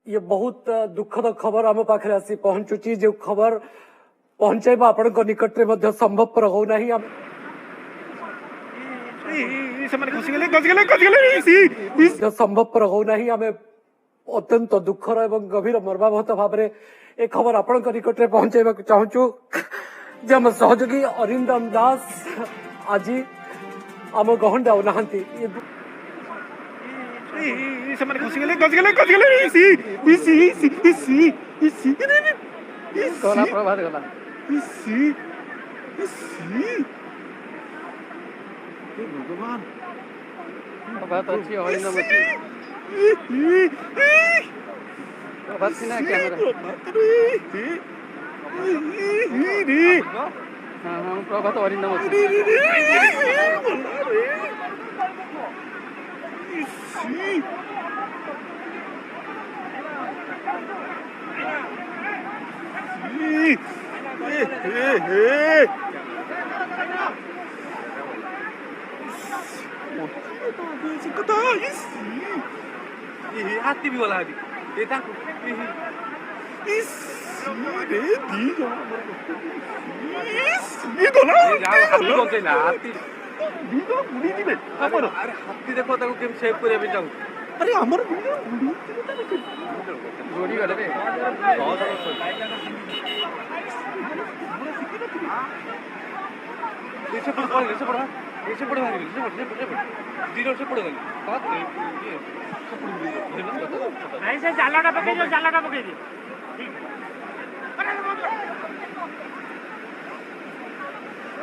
ये बहुत दुखद खबर आम पाखे आसी पहुंचुची जो खबर पहुंचाइबा आपण निकट में संभवपर होना संभवपर होना आम अत्यंत दुखर एवं गभीर मर्माहत भाव में ए खबर आपण निकट में पहुंचाइबा चाहूँ जे आम सहयोगी अरिंदम दास आज आम गहन जाऊ ना भगवान बात अच्छी हरिनाम अच्छी बात सिना कैमरा हाँ हाँ प्रभात हरिनाम अच्छी हाथी भी वाला हाथी ये था इस रे दी ये तो ना हाथी को के ना हाथी दी तो बुड़ी दी अरे हाथी देखो ताको केम सेव करे बे जाऊ अरे हमर जोड़ी वाले रे ऐसे पड़ा जीरो से पड़ेगा बात ये ऐसे जालाटा पकड़ दो